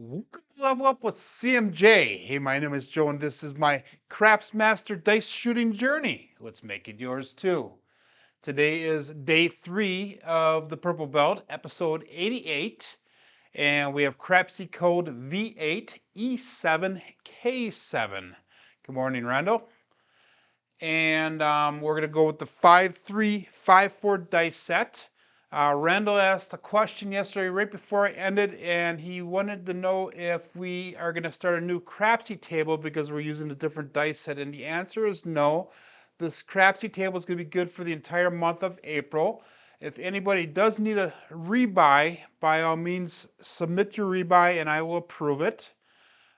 Welcome to Level Up with CMJ. Hey, my name is Joe, and this is my Craps Master Dice Shooting Journey. Let's make it yours too. Today is day 3 of the Purple Belt, episode 88, and we have Crapsee code V8E7K7. Good morning, Randall. And we're going to go with the 5-3-5-4 dice set. Randall asked a question yesterday right before I ended, and he wanted to know if we are going to start a new Crapsee table because we're using a different dice set, and the answer is no. This Crapsee table is going to be good for the entire month of April. If anybody does need a rebuy, by all means, submit your rebuy and I will approve it.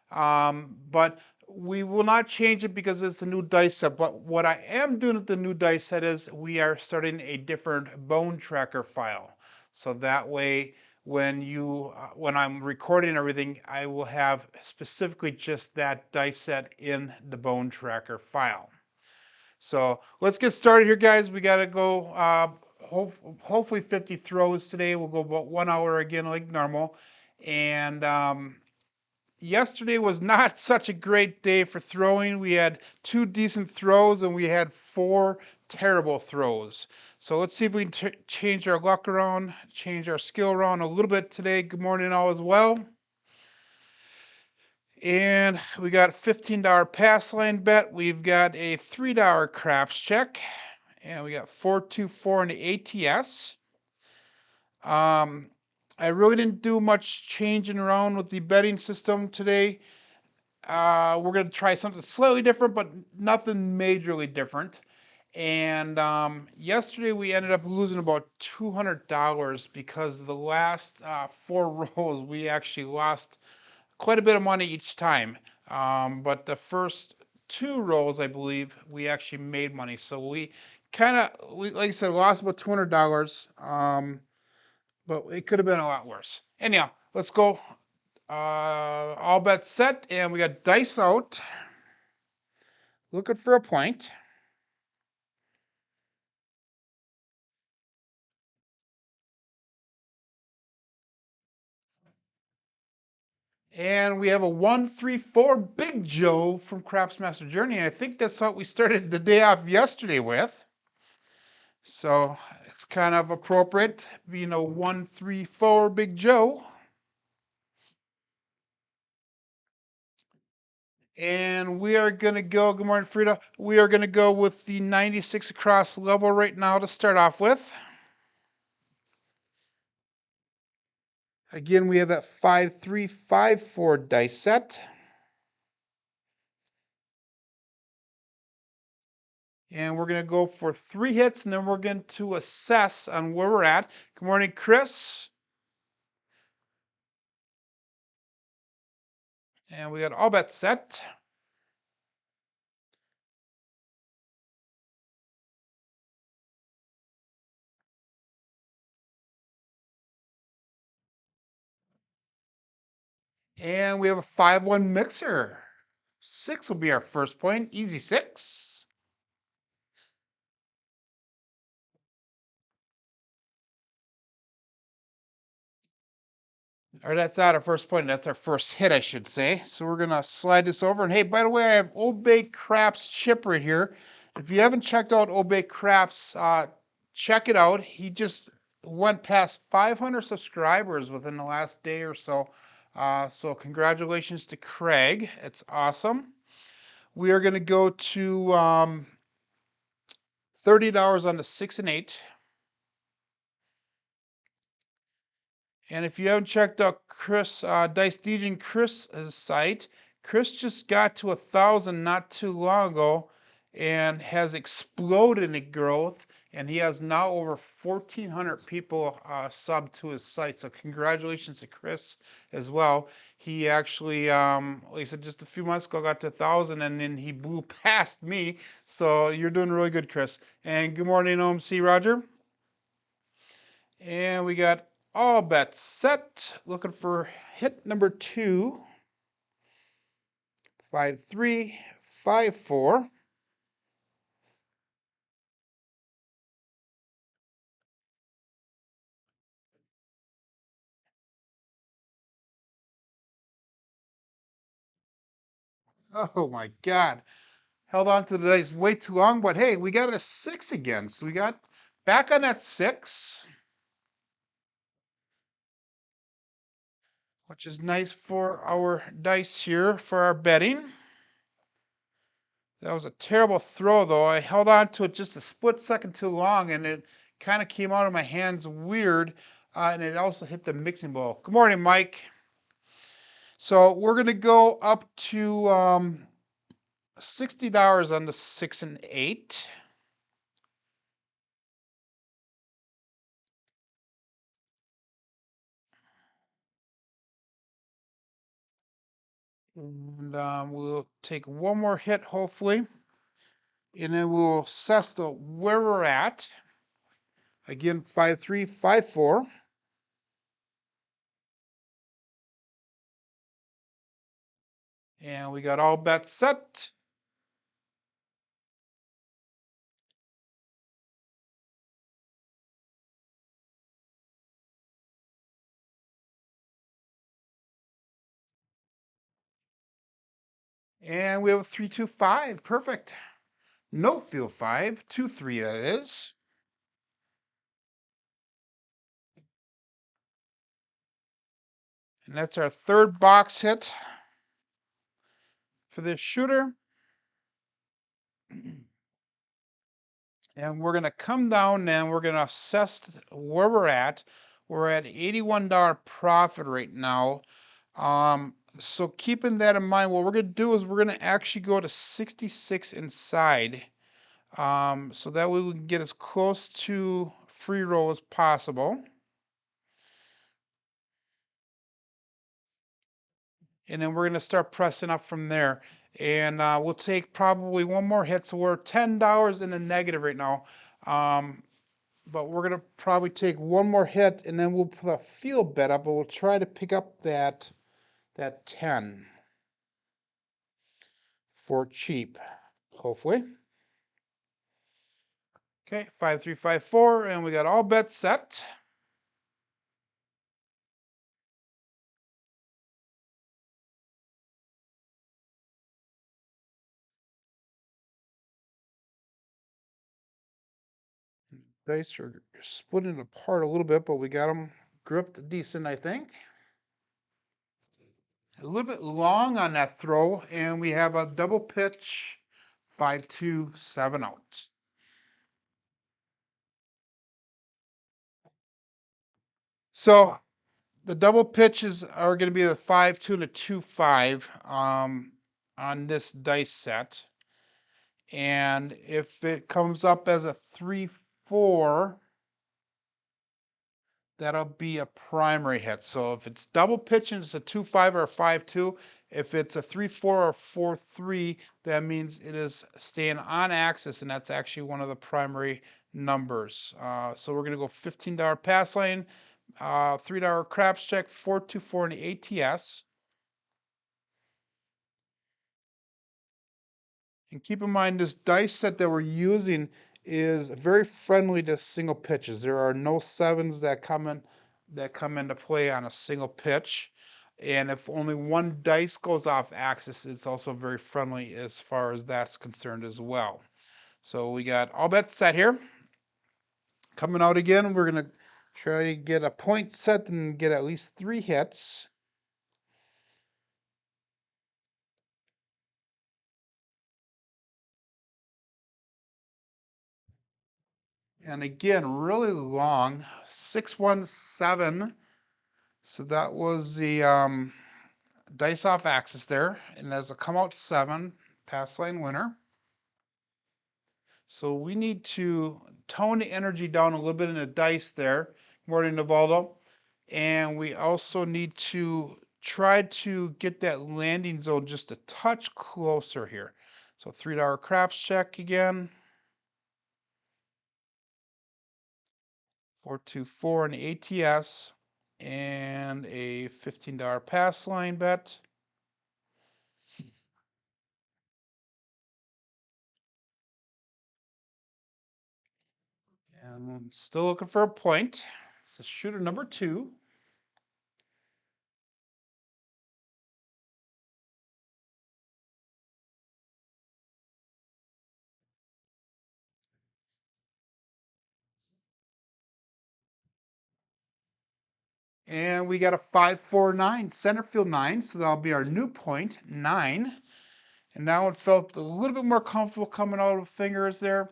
But we will not change it because it's a new dice set. But what I am doing with the new dice set is we are starting a different bone tracker file. So that way, when I'm recording everything, I will have specifically just that dice set in the bone tracker file. So let's get started here, guys. We got to go hopefully 50 throws today. We'll go about 1 hour again like normal. And yesterday was not such a great day for throwing. We had 2 decent throws and we had 4 terrible throws. So let's see if we can change our luck around, change our skill around a little bit today. Good morning all as well. And we got a $15 pass line bet. We've got a $3 craps check. And we got 424 in the ATS. I really didn't do much changing around with the betting system today. We're going to try something slightly different, but nothing majorly different. And yesterday we ended up losing about $200 because the last 4 rolls we actually lost quite a bit of money each time. But the first 2 rolls, I believe, we actually made money. So we like I said, lost about $200. But it could have been a lot worse. Anyhow, let's go. All bets set, and we got dice out. Looking for a point. And we have a 1-3-4 Big Joe from Craps Master Journey. And I think that's what we started the day off yesterday with. So it's kind of appropriate, being a 1-3-4 Big Joe. And we are going to go, good morning, Frida. We are going to go with the 96 across level right now to start off with. Again, we have that 5-3-5-4 dice set. And we're going to go for 3 hits, and then we're going to assess on where we're at. Good morning, Chris. And we got all bets set. And we have a 5-1 mixer. 6 will be our first point. Easy 6. Or that's not our first point. That's our first hit, I should say. So we're going to slide this over. And hey, by the way, I have Old Bay Craps chip right here. If you haven't checked out Old Bay Craps, check it out. He just went past 500 subscribers within the last day or so. So congratulations to Craig. It's awesome. We are going to go to $30 on the 6 and 8. And if you haven't checked out Chris, Dice DJ and Chris's site, Chris just got to 1,000 not too long ago and has exploded in growth. And he has now over 1,400 people subbed to his site. So congratulations to Chris as well. He actually, like I said, just a few months ago got to 1,000 and then he blew past me. So you're doing really good, Chris. And good morning, OMC Roger. And we got all bets set. Looking for hit number 2. 5-3-5-4. Oh my God. Held on to the dice way too long, but hey, we got a 6 again. So we got back on that 6, which is nice for our dice here for our betting. That was a terrible throw, though. I held on to it just a split second too long, and it kind of came out of my hands weird, and it also hit the mixing bowl. Good morning, Mike. So we're going to go up to $60 on the 6 and 8. And we'll take one more hit, hopefully. And then we'll assess where we're at. Again, 5-3, 5-4. And we got all bets set. And we have a 3-2-5. Perfect. No field 5, 2-3 that is. And that's our third box hit for this shooter. And we're going to come down and we're going to assess where we're at. We're at $81 profit right now. So keeping that in mind, what we're going to do is we're going to actually go to 66 inside. So that way we can get as close to free roll as possible. And then we're going to start pressing up from there. And we'll take probably one more hit. So we're $10 in the negative right now. But we're going to probably take one more hit, and then we'll put a field bet up, but we'll try to pick up that 10 for cheap, hopefully. Okay, 5-3, 5-4, and we got all bets set. Dice are splitting apart a little bit, but we got them gripped decent, I think. A little bit long on that throw, and we have a double pitch, 5-2, 7 out. So the double pitches are going to be the 5-2 and a 2-5 on this dice set. And if it comes up as a 3-4, that'll be a primary hit. So if it's double pitching, it's a 2-5 or a 5-2. If it's a 3-4 or 4-3, that means it is staying on axis, and that's actually one of the primary numbers. So we're going to go $15 pass lane, $3 craps check, 4-2-4 in the ATS. And keep in mind, this dice set that we're using is very friendly to single pitches. There are no 7s that come into play on a single pitch. And if only one dice goes off axis, it's also very friendly as far as that's concerned as well. So we got all bets set here. Coming out again, we're going to try to get a point set and get at least 3 hits. And again, really long, 617. So that was the dice off axis there. And there's a come out 7, pass lane winner. So we need to tone the energy down a little bit in the dice there. Morning, Navaldo. And we also need to try to get that landing zone just a touch closer here. So $3 craps check again. 4-2-4 in the ATS. And a $15 pass line bet. And I'm still looking for a point. So shooter number 2. And we got a 549 center field 9, so that'll be our new point, 9. And now it felt a little bit more comfortable coming out of fingers there.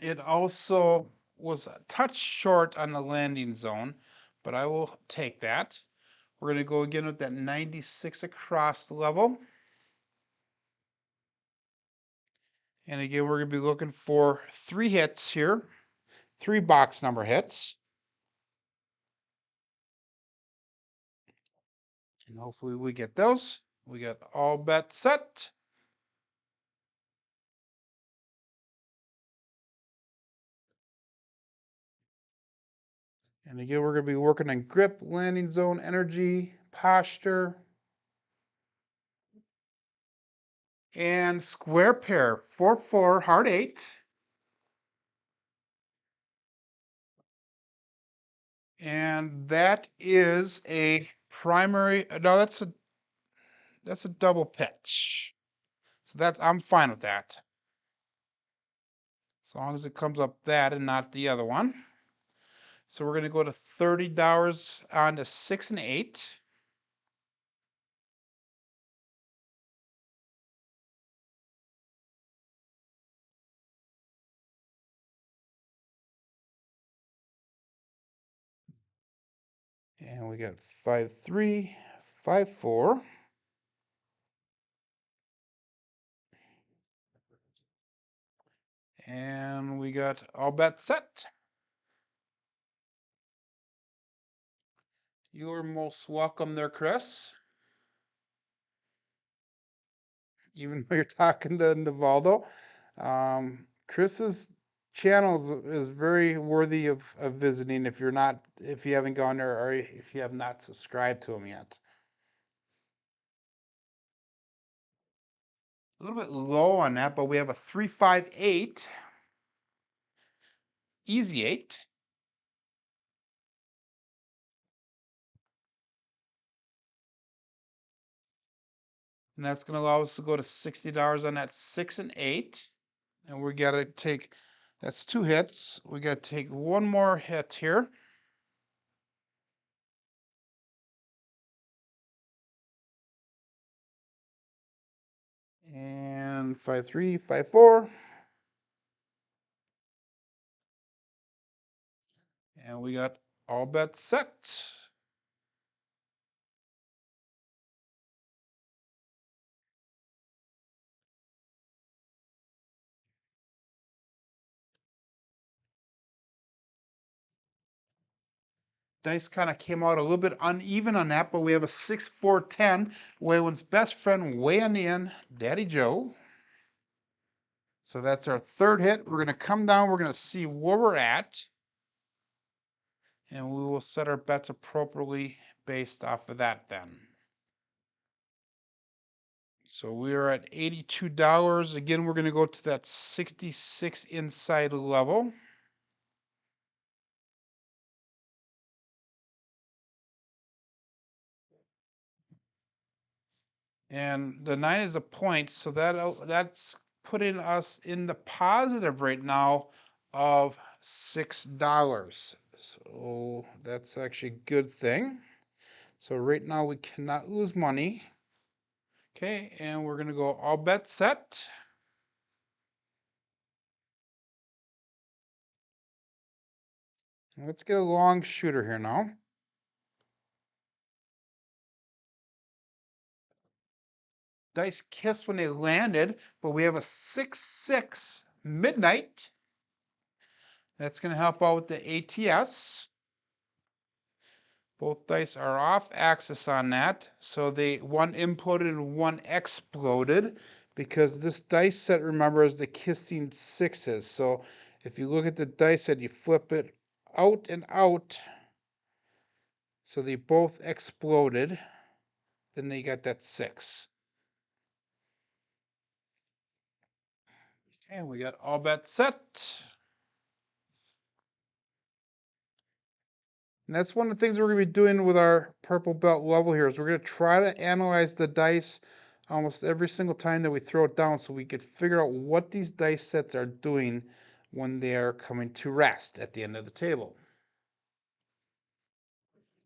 It also was a touch short on the landing zone, but I will take that. We're going to go again with that 96 across the level. And again, we're going to be looking for 3 hits here, 3 box number hits. And hopefully we get those. We got all bets set. And again, we're going to be working on grip, landing zone, energy, posture, and square pair, 4-4, hard 8. And that is a primary, no, that's a double pitch. So that I'm fine with that. As long as it comes up that and not the other one. So we're going to go to $30 on to 6 and 8. And we got 5-3, 5-4. And we got all bets set. You're most welcome there, Chris. Even though you're talking to Nivaldo. Chris's channel is very worthy of visiting if you haven't gone there or if you have not subscribed to him yet. A little bit low on that, but we have a 3-5-8, easy 8. And that's going to allow us to go to $60 on that 6 and 8. And we got to take, that's 2 hits. We got to take one more hit here. And 5-3, 5-4. And we got all bets set. Dice kind of came out a little bit uneven on that, but we have a 6-4-10. Waylon's best friend way on the end, Daddy Joe. So that's our 3rd hit. We're going to come down. We're going to see where we're at. And we will set our bets appropriately based off of that then. So we are at $82. Again, we're going to go to that 66 inside level. And the 9 is a point, so that's putting us in the positive right now of $6. So that's actually a good thing. So right now we cannot lose money. Okay, and we're gonna go all bets set. Let's get a long shooter here now. Dice kissed when they landed, but we have a 6-6 midnight. That's gonna help out with the ATS. Both dice are off axis on that, so one imploded and one exploded because this dice set, remember, is the kissing 6s. So if you look at the dice set, you flip it out and out, so they both exploded. Then they got that 6. And we got all bets set. And that's one of the things we're going to be doing with our purple belt level here is we're going to try to analyze the dice almost every single time that we throw it down so we could figure out what these dice sets are doing when they are coming to rest at the end of the table.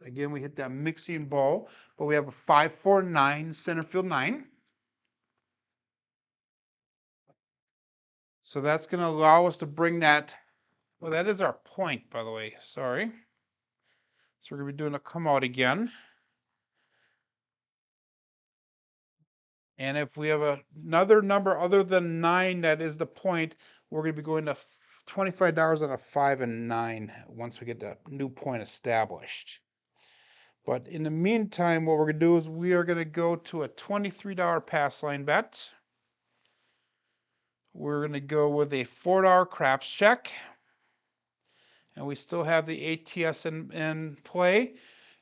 Again, we hit that mixing bowl, but we have a 5-4-9 center field 9. So that's going to allow us to bring that. Well, that is our point, by the way. Sorry. So we're going to be doing a come out again. And if we have another number other than 9 that is the point, we're going to be going to $25 on a 5 and 9 once we get that new point established. But in the meantime, what we're going to do is we are going to go to a $23 pass line bet. We're going to go with a $4 craps check. And we still have the ATS in play.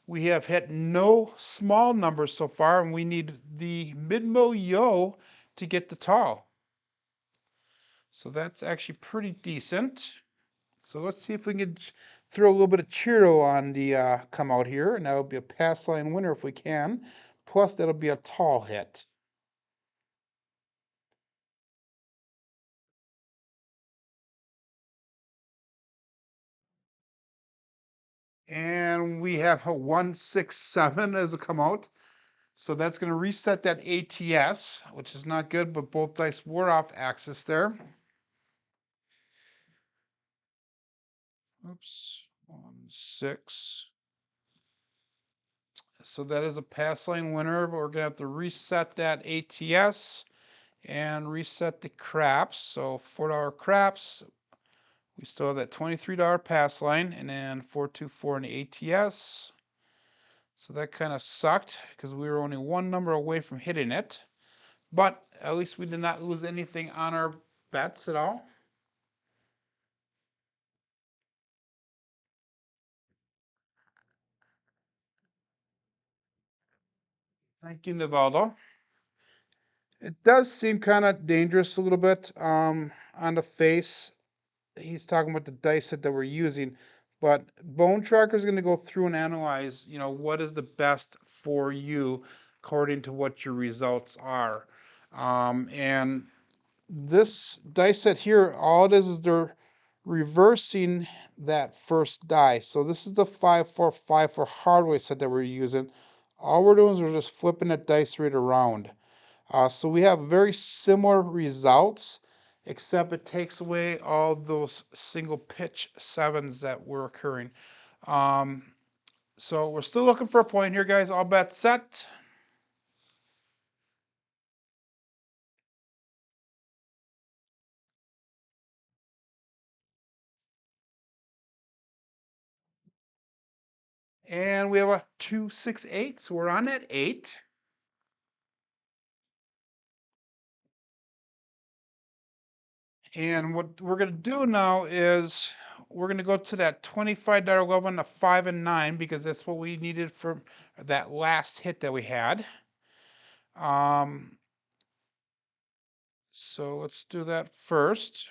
We have hit no small numbers so far, and we need the mid-mo yo to get the tall. So that's actually pretty decent. So let's see if we can throw a little bit of Cheerio on the come out here, and that'll be a pass line winner if we can. Plus, that'll be a tall hit. And we have a 167 as a come out. So that's going to reset that ATS, which is not good, but both dice were off axis there. Oops, 1-6. So that is a pass line winner, but we're going to have to reset that ATS and reset the craps. So $4 craps. We still have that $23 pass line, and then 424 in the ATS. So that kind of sucked because we were only one number away from hitting it. But at least we did not lose anything on our bets at all. Thank you, Nivaldo. It does seem kind of dangerous a little bit on the face. He's talking about the dice set that we're using, but Bone Tracker is going to go through and analyze, what is the best for you according to what your results are. And this dice set here, all it is they're reversing that first die. So this is the 5-4-5 hardware set that we're using. All we're doing is we're just flipping that dice right around. So we have very similar results, except it takes away all those single pitch sevens that were occurring. So we're still looking for a point here, guys. All bets set. And we have a 2-6-8, so we're on at 8. And what we're going to do now is we're going to go to that $25 level on the 5 and 9 because that's what we needed for that last hit that we had. So let's do that first.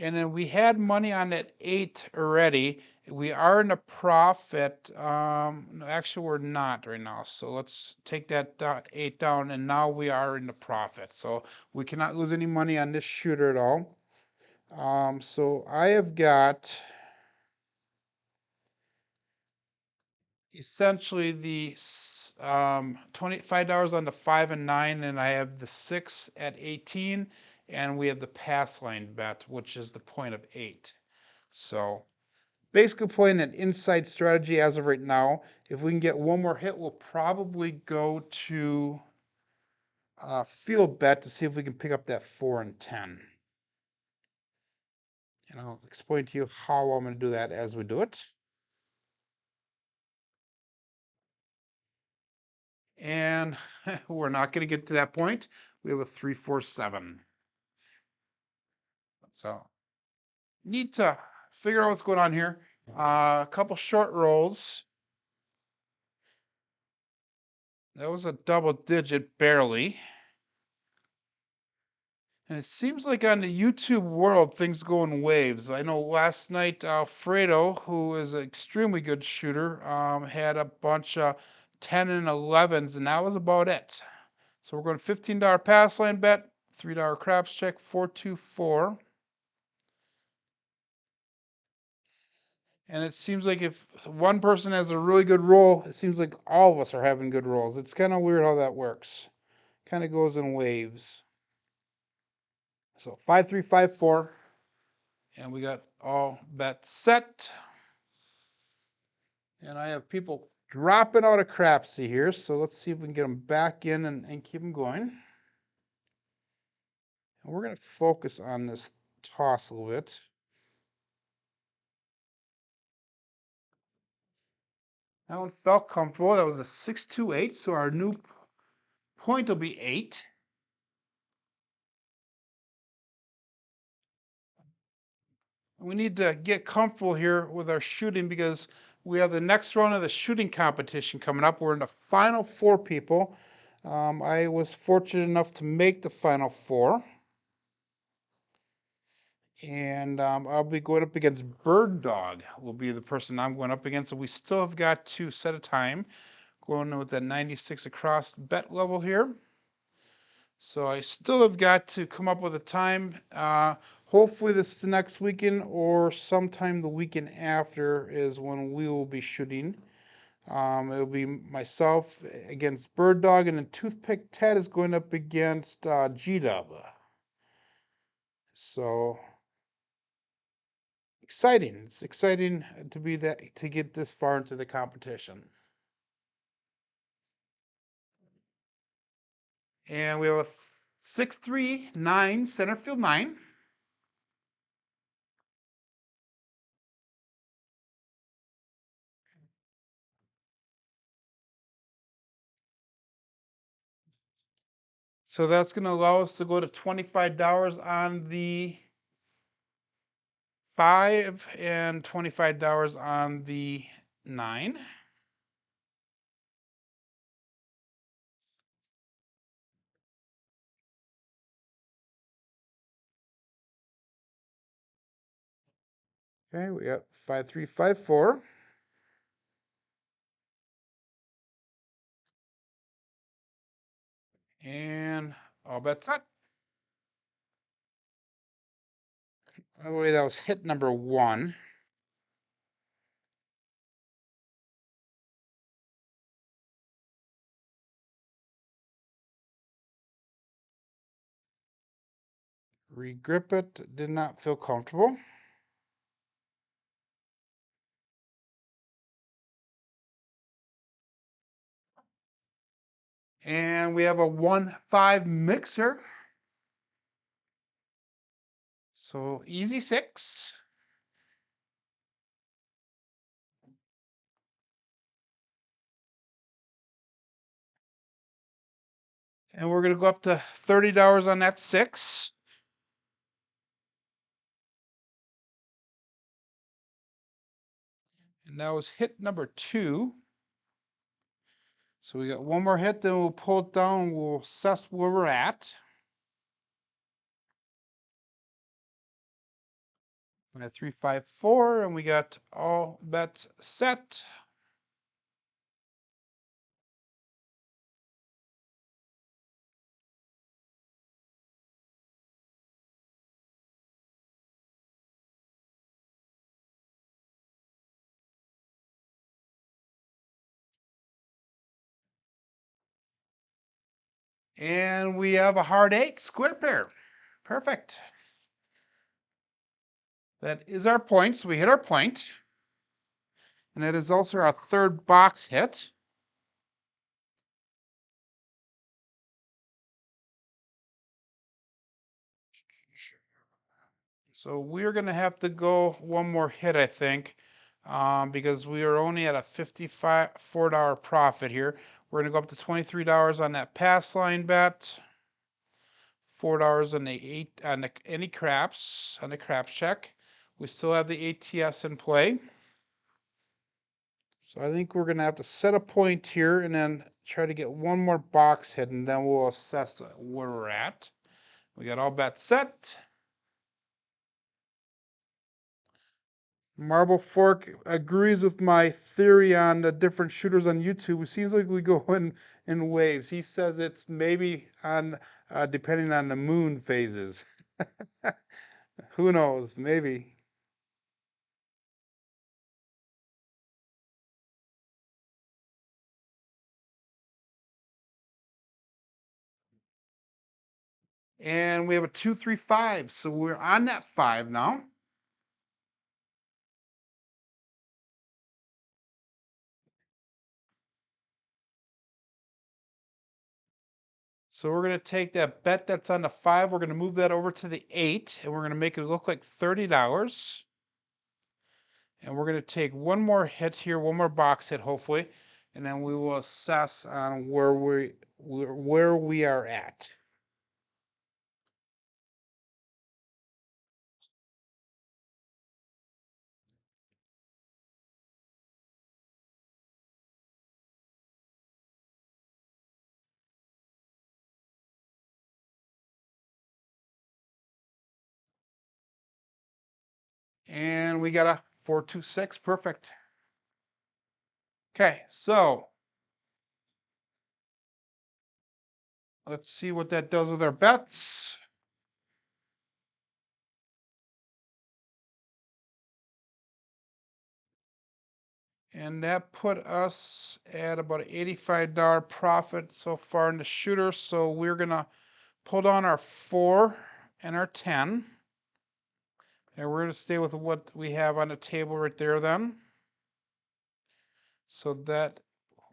And then we had money on that 8 already. We are in a profit. No, actually, we're not right now. So let's take that 8 down, and now we are in the profit. So we cannot lose any money on this shooter at all. So I have got essentially the $25 on the 5 and 9, and I have the 6 at 18, and we have the pass line bet, which is the point of 8. So basically playing an inside strategy as of right now. If we can get one more hit, we'll probably go to field bet to see if we can pick up that 4 and 10. And I'll explain to you how I'm going to do that as we do it. And we're not going to get to that point. We have a 3-4-7. So need to figure out what's going on here. A couple short rolls. That was a double digit, barely. And it seems like on the YouTube world, things go in waves. I know last night, Alfredo, who is an extremely good shooter, had a bunch of 10 and 11s, and that was about it. So we're going $15 pass line bet, $3 craps check, 424. And it seems like if one person has a really good roll, it seems like all of us are having good rolls. It's kind of weird how that works. Kind of goes in waves. So 5354, and we got all bets set. And I have people dropping out of Crapsee here, so let's see if we can get them back in and keep them going. And we're going to focus on this toss a little bit. That one felt comfortable. That was a 628, so our new point will be 8. We need to get comfortable here with our shooting because we have the next round of the shooting competition coming up. We're in the final 4 people. I was fortunate enough to make the final 4. And I'll be going up against Bird Dog, will be the person I'm going up against. So we still have got to set a time, going with that 96 across bet level here. So I still have got to come up with a time. Hopefully this is the next weekend or sometime the weekend after is when we will be shooting. It'll be myself against Bird Dog, and then Toothpick Ted is going up against G-Dub. So exciting. It's exciting to get this far into the competition. And we have a 639 center field 9. So that's going to allow us to go to $25 on the 5 and $25 on the 9. Okay, we got 5354. And all bets set. By the way, that was hit number 1. Regrip it, did not feel comfortable. And we have a 1-5 mixer. So easy 6. And we're going to go up to $30 on that 6. And that was hit number 2. So we got one more hit, then we'll pull it down and we'll assess where we're at. 5354, and we got all bets set. And we have a hard 8 square pair. Perfect. That is our point. So we hit our point. And that is also our 3rd box hit. So we're going to have to go one more hit, I think, because we are only at a $54 profit here. We're going to go up to $23 on that pass line bet. $4 on the any craps on the craps check. We still have the ATS in play. So I think we're going to have to set a point here and then try to get one more box hit, and then we'll assess where we're at. We got all bets set. Marble Fork agrees with my theory on the different shooters on YouTube. It seems like we go in waves. He says it's maybe on depending on the moon phases. Who knows? Maybe. And we have a 2, 3, 5. So we're on that 5 now. So we're going to take that bet that's on the 5. We're going to move that over to the 8. And we're going to make it look like $30. And we're going to take one more hit here, one more box hit, hopefully. And then we will assess on where we are at. And we got a 426. Perfect. Okay, so let's see what that does with our bets. And that put us at about an $85 profit so far in the shooter. So we're going to pull down our 4 and our 10. And we're going to stay with what we have on the table right there then. So that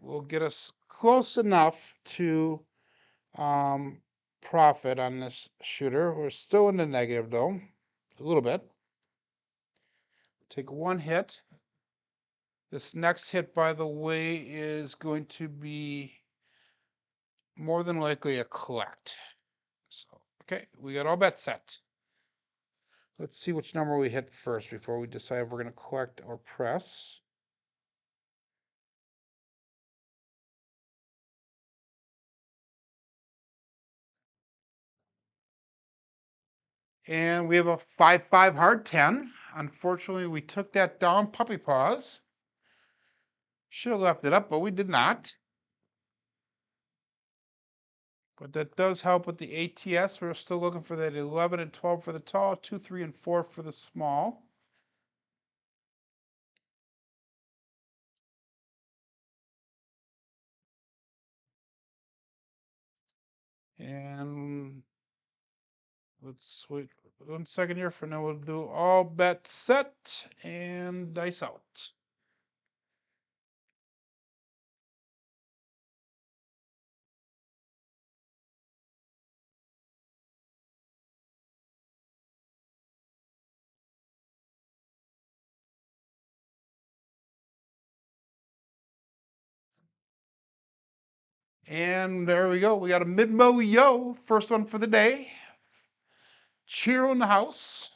will get us close enough to profit on this shooter. We're still in the negative though, a little bit. Take one hit. This next hit, by the way, is going to be more than likely a collect. So, okay, we got all bets set. Let's see which number we hit first before we decide if we're going to collect or press. And we have a 5-5 hard 10. Unfortunately, we took that down puppy paws. Should have left it up, but we did not. But that does help with the ATS. We're still looking for that 11 and 12 for the tall, 2, 3, and 4 for the small. And let's wait 1 second here for now. We'll do all bets set and dice out. And there we go. We got a mid-mo yo, first one for the day. Cheer in the house.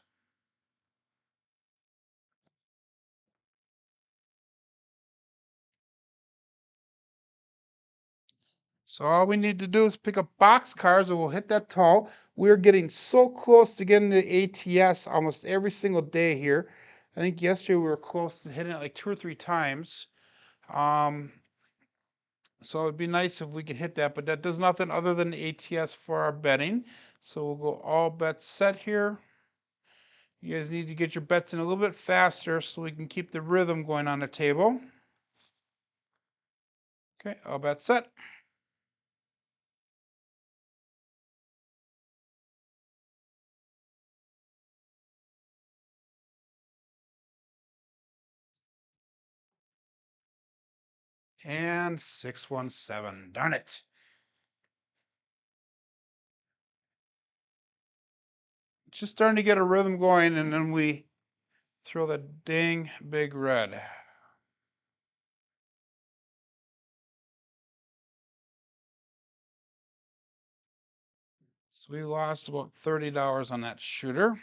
So all we need to do is pick up box cars and we'll hit that tall. We're getting so close to getting the ATS almost every single day here. I think yesterday we were close to hitting it like 2 or 3 times. Um, so it'd be nice if we could hit that, but that does nothing other than the ATS for our betting. So we'll go all bets set here. You guys need to get your bets in a little bit faster so we can keep the rhythm going on the table. Okay, all bets set. And 617. Darn it. Just starting to get a rhythm going, and then we throw the dang big red. So we lost about $30 on that shooter.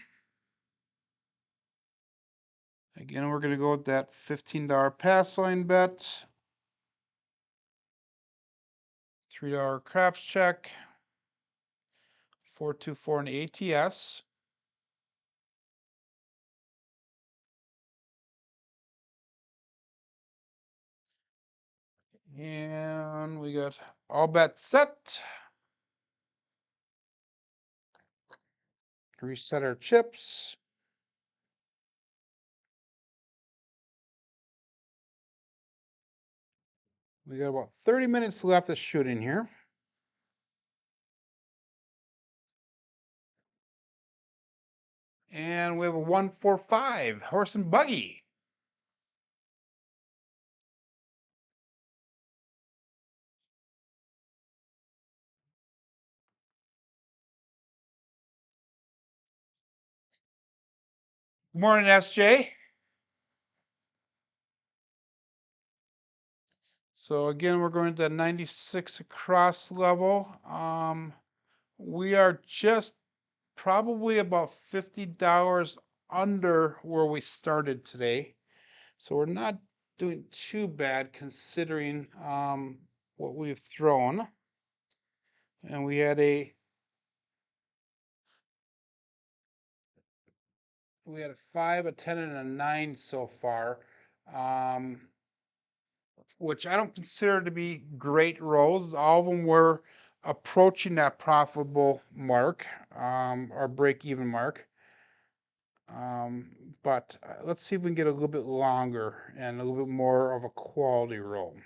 Again, we're going to go with that $15 pass line bet. $3 craps check. 424 in the ATS. And we got all bets set. Reset our chips. We got about 30 minutes left of shooting here. And we have a 145, horse and buggy. Good morning, SJ. So again, we're going to that 96 across level. We are just probably about $50 under where we started today. So we're not doing too bad considering what we've thrown. And we had a 5, a 10, and a 9 so far, which I don't consider to be great rolls. All of them were approaching that profitable mark, or break-even mark. But let's see if we can get a little bit longer and a little bit more of a quality roll.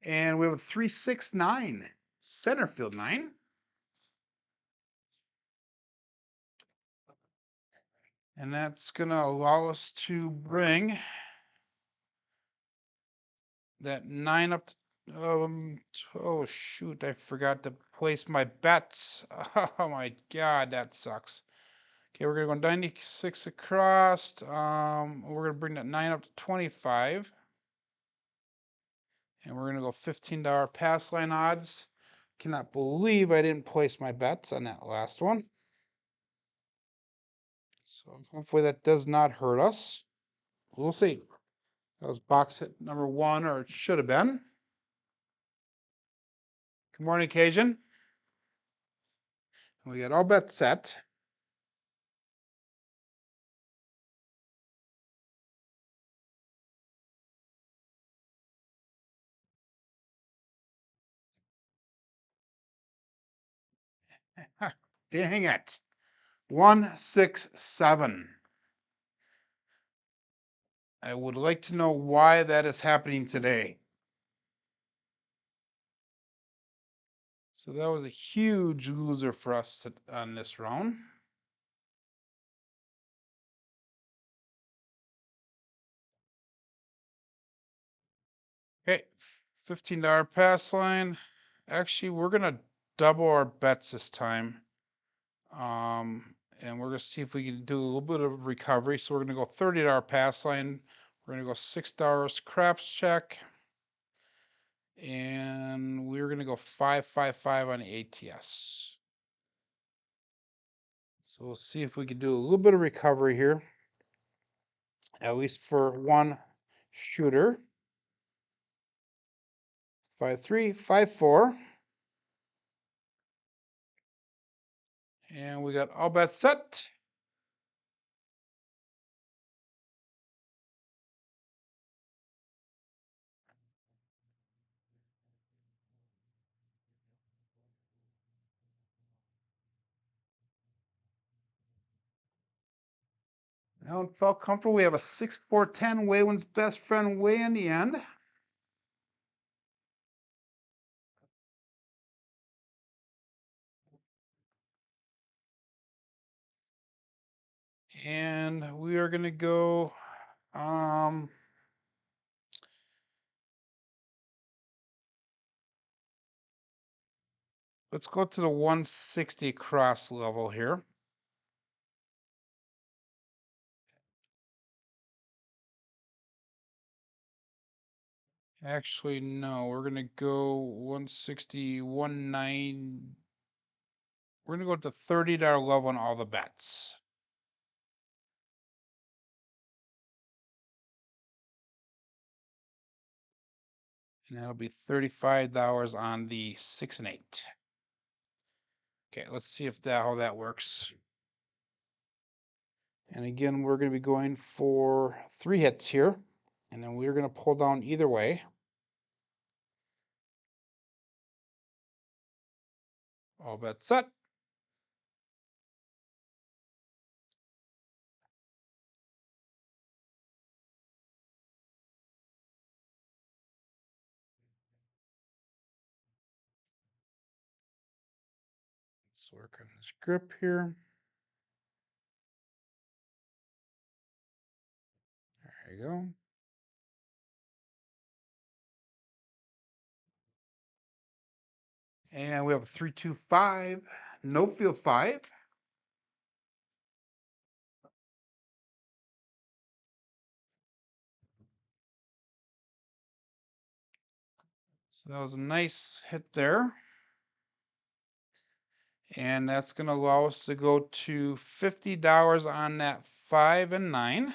And we have a 369 center field 9. And that's going to allow us to bring that 9 up to, oh shoot, I forgot to place my bets. Oh my God, that sucks. Okay, we're going to go 96 across. We're going to bring that 9 up to 25. And we're going to go $15 pass line odds. Cannot believe I didn't place my bets on that last one. So hopefully that does not hurt us. We'll see. That was box hit number 1, or it should have been. Good morning, Cajun. We got all bets set. Dang it. 167. I would like to know why that is happening today. So that was a huge loser for us on this round. Okay, $15 pass line. Actually, we're going to double our bets this time. And we're going to see if we can do a little bit of recovery. So we're going to go $30 pass line. We're going to go $6 craps check. And we're going to go 555 on ATS. So we'll see if we can do a little bit of recovery here, at least for one shooter. 5-3, 5-4. And we got all bets set. Now it felt comfortable. We have a 6-4-10. Way wins best friend way in the end. And we are going to go, let's go to the 160 cross level here. Actually, no, we're going to go 160, 19. We're going to go to $30 level on all the bets. And that'll be $35 on the 6 and 8. Okay, let's see if how that works. And again, we're going to be going for 3 hits here. And then we're going to pull down either way. All bets set. Let's work on this grip here. There you go. And we have a 3-2-5, no field 5. So that was a nice hit there. And that's going to allow us to go to $50 on that 5 and 9.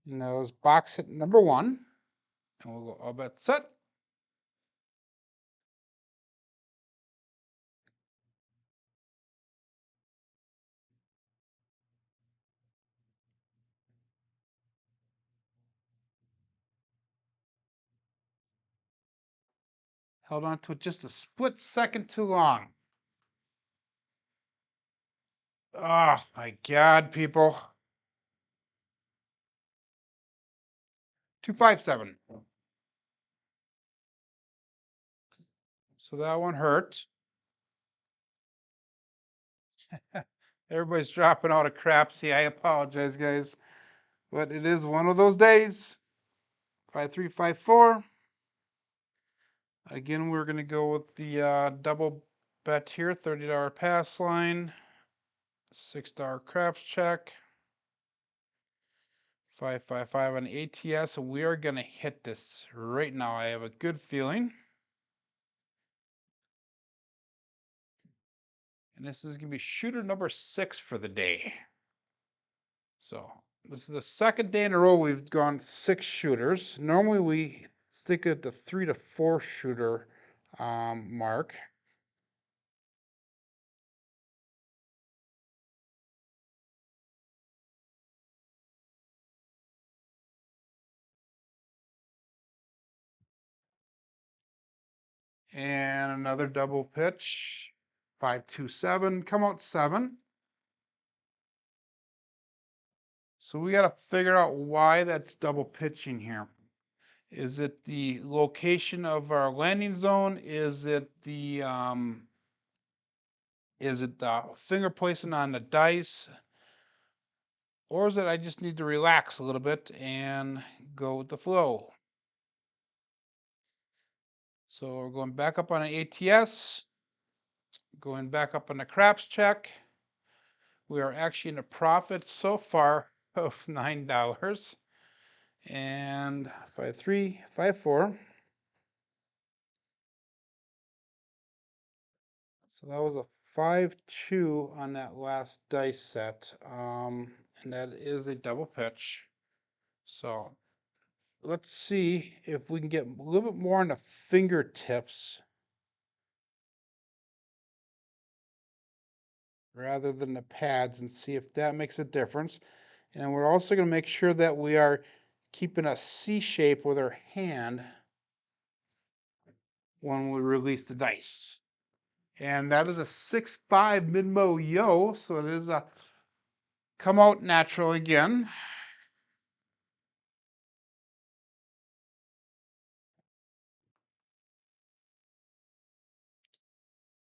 And that was box hit number 1. And we'll go all bet set. Held on to it just a split second too long. Oh my God, people. 257. So that one hurt. Everybody's dropping out of Crapsee. I apologize, guys. But it is one of those days. 5354. Again, we're going to go with the double bet here. $30 pass line. $6 craps check. 555 on ATS. And we are going to hit this right now. I have a good feeling. And this is going to be shooter number 6 for the day. So this is the second day in a row we've gone 6 shooters. Normally we stick at the 3 to 4 shooter mark. And another double pitch. 527, come out 7. So we got to figure out why that's double pitching here. Is it the location of our landing zone? Is it the finger placement on the dice? Or is it I just need to relax a little bit and go with the flow? So we're going back up on an ATS, going back up on the craps check. We are actually in a profit so far of $9. And 5354. So that was a 5-2 on that last dice set. And that is a double pitch. So let's see if we can get a little bit more on the fingertips rather than the pads and see if that makes a difference. And we're also going to make sure that we are keeping a C shape with our hand when we release the dice. And that is a 6-5 mid-mo yo, so it is a come out natural again.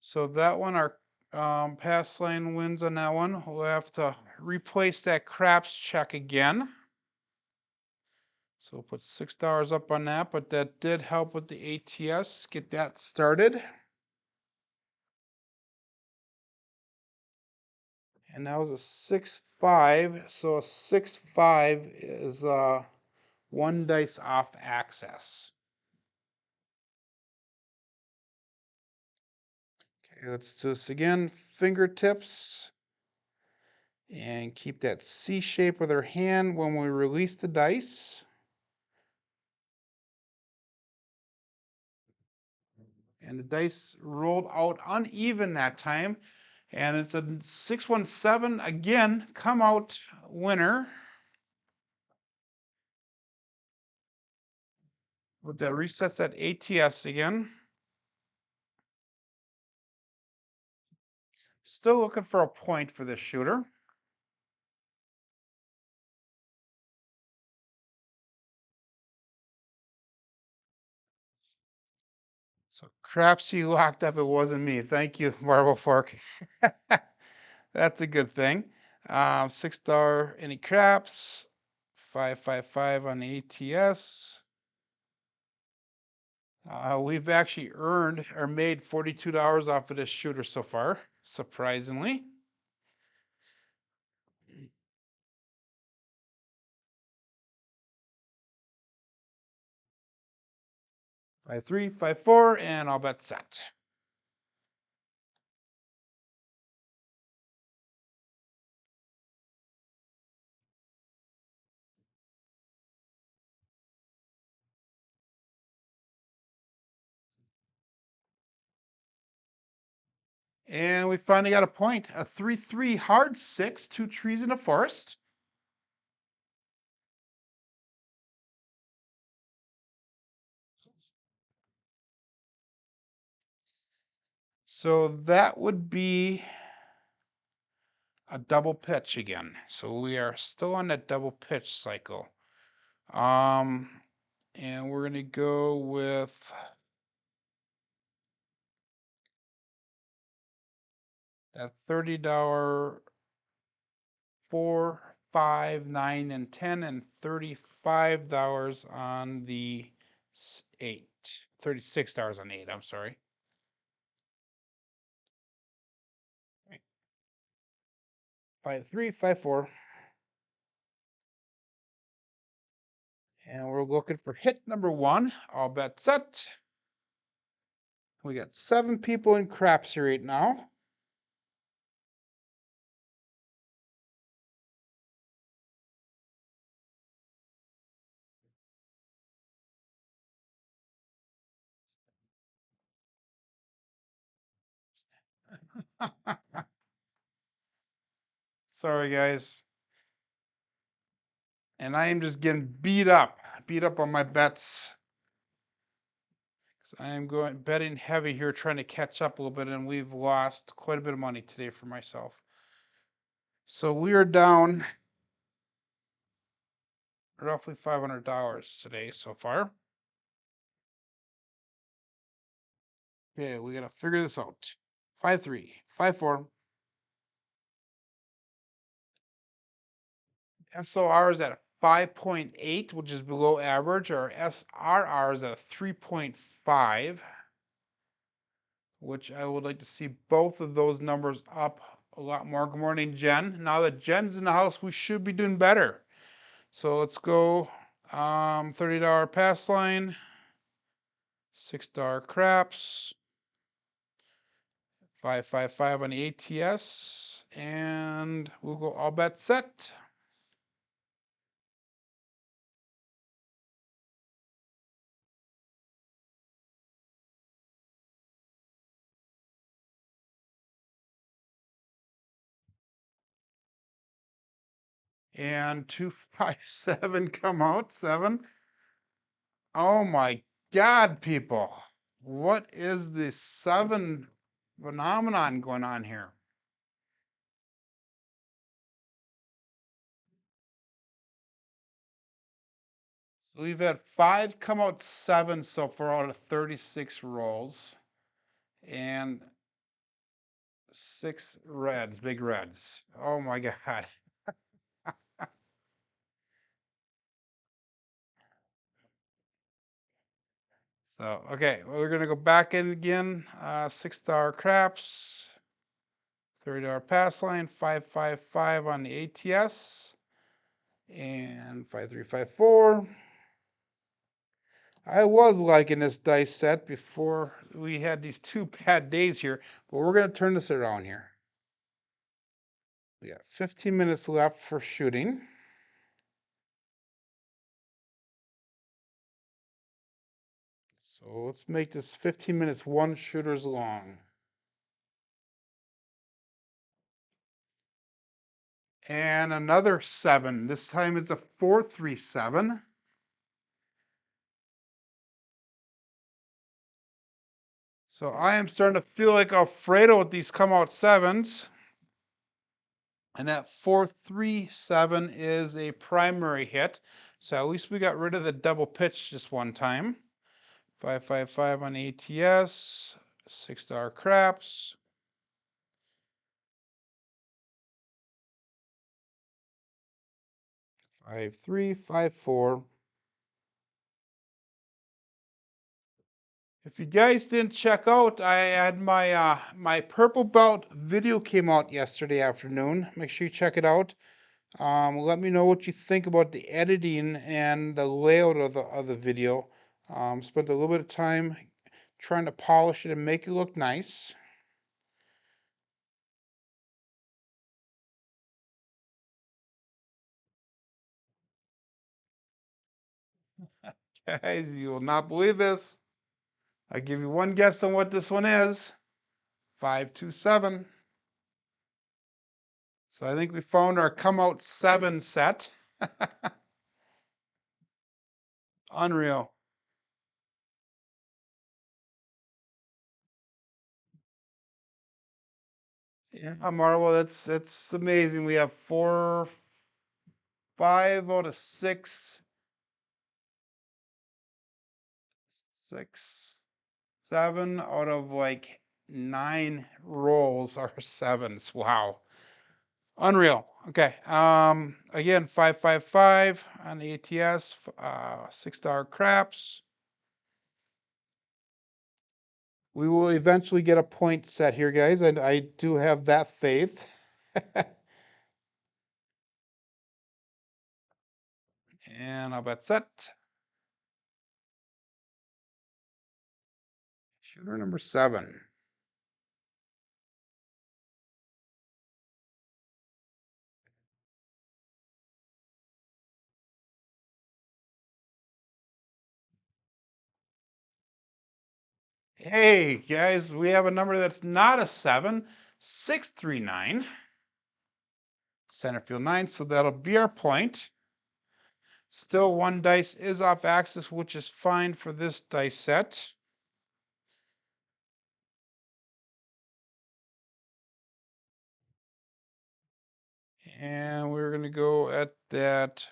So that one, our pass line wins on that one. We'll have to replace that craps check again. So we'll put $6 up on that, but that did help with the ATS, get that started. And that was a 6-5, so a 6-5 is one dice off access. Okay, let's do this again. Fingertips. And keep that C shape with our hand when we release the dice. And the dice rolled out uneven that time. And it's a 617 again, come out winner. But that resets that ATS again. Still looking for a point for this shooter. So Crapsee locked up. It wasn't me. Thank you, Marble Fork. That's a good thing. $6 any craps. 555 on the ATS. We've actually earned or made $42 off of this shooter so far, surprisingly. Five three, 5-4, and I'll bet set. And we finally got a point. A 3-3 hard 6, 2 trees in a forest. So that would be a double pitch again. So we are still on that double pitch cycle. And we're going to go with that $30 4, 5, 9, and 10, and $35 on the 8. $36 on 8, I'm sorry. 5-3, 5-4. And we're looking for hit number 1. All bet set. We got 7 people in Crapsee right now. Sorry, guys. And I am just getting beat up on my bets. I am betting heavy here, trying to catch up a little bit, and we've lost quite a bit of money today for myself. So we are down roughly $500 today so far. Okay, we gotta figure this out. 5-3, 5-4. SOR is at a 5.8, which is below average. Our SRR is at a 3.5, which I would like to see both of those numbers up a lot more. Good morning, Jen. Now that Jen's in the house, we should be doing better. So let's go $30 pass line, $6 craps, 555 on the ATS, and we'll go all bet set. And 257 come out, 7. Oh my God, people. What is this 7 phenomenon going on here? So we've had 5 come out 7 so far out of 36 rolls, and 6 reds, big reds. Oh my God. So, okay, well, we're gonna go back in again. $6 craps, $30 pass line, 555 on the ATS, and 5354. I was liking this dice set before we had these 2 bad days here, but we're gonna turn this around here. We got 15 minutes left for shooting. So let's make this 15 minutes 1 shooters long. And another 7. This time it's a 4-3-7. So I am starting to feel like Alfredo with these come out sevens. And that 4-3-7 is a primary hit. So at least we got rid of the double pitch just one time. 5-5-5 on ATS, $6 craps. 5-3-5-4. If you guys didn't check out, I had my purple belt video came out yesterday afternoon. Make sure you check it out. Let me know what you think about the editing and the layout of the video. Spent a little bit of time trying to polish it and make it look nice. Guys, you will not believe this. I give you one guess on what this one is. 5-2-7. So I think we found our come out 7 set. Unreal. Yeah, Marvel, that's amazing. We have 5 out of 6, 7 out of like 9 rolls are 7s. Wow. Unreal. Okay. Again, 5-5-5 on the ATS, $6 craps. We will eventually get a point set here, guys, and I do have that faith. And I'll bet set. Shooter number 7. Hey, guys, we have a number that's not a 7, 639. Center field 9, so that'll be our point. Still, one dice is off axis, which is fine for this dice set. And we're going to go at that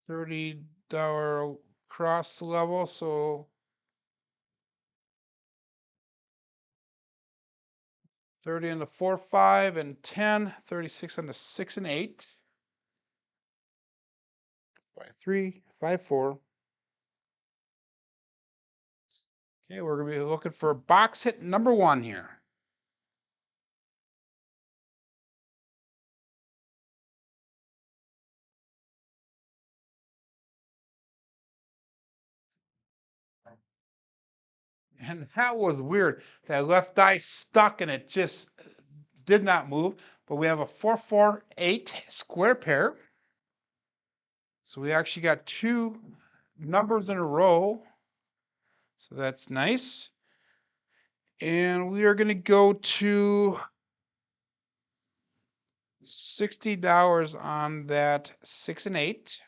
$30 cross level. So 30 on the 4, 5, and 10, 36 on the 6 and 8. 5-3, 5-4. Okay, we're going to be looking for box hit number 1 here. And that was weird. That left eye stuck and it just did not move. But we have a 4-4-8 square pair. So we actually got 2 numbers in a row. So that's nice. And we are going to go to $60 on that 6 and 8.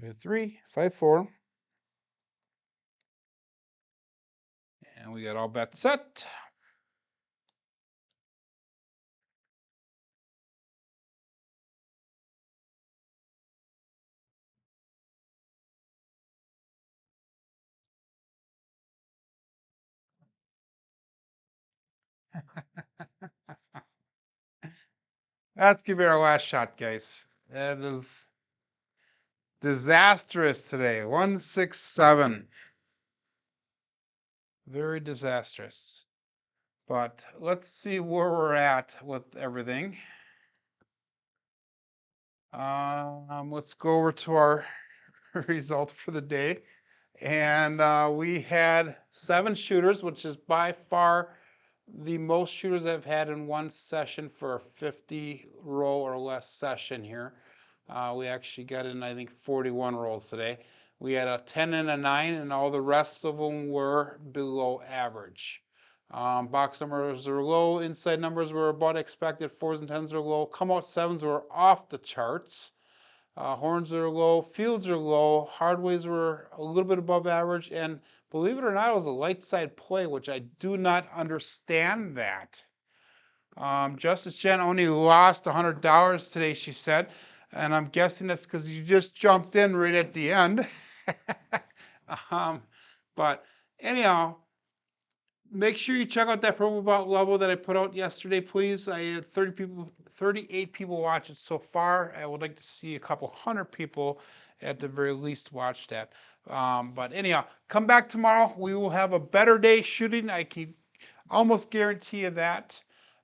Five, 3, 5, 4. And we got all bets set. Let's give it our last shot, guys. That is disastrous today. 1-6-7. Very disastrous. But let's see where we're at with everything. Let's go over to our result for the day. And we had 7 shooters, which is by far the most shooters I've had in one session for a 50 roll or less session here. We actually got in, I think, 41 rolls today. We had a 10 and a 9, and all the rest of them were below average. Box numbers are low. Inside numbers were about expected. 4s and 10s are low. Come out 7s were off the charts. Horns are low. Fields are low. Hardways were a little bit above average. And believe it or not, it was a light side play, which I do not understand that. Justice Jen only lost $100 today, she said. And I'm guessing that's because you just jumped in right at the end. But anyhow, make sure you check out that profile level that I put out yesterday, please. I had 38 people watch it so far. I would like to see a couple hundred people at the very least watch that. But anyhow, come back tomorrow. We will have a better day shooting. I can almost guarantee you that.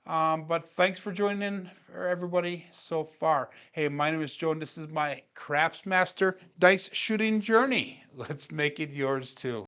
But thanks for joining in, everybody, so far. Hey, my name is Joe, and this is my Crapsmaster dice shooting journey. Let's make it yours too.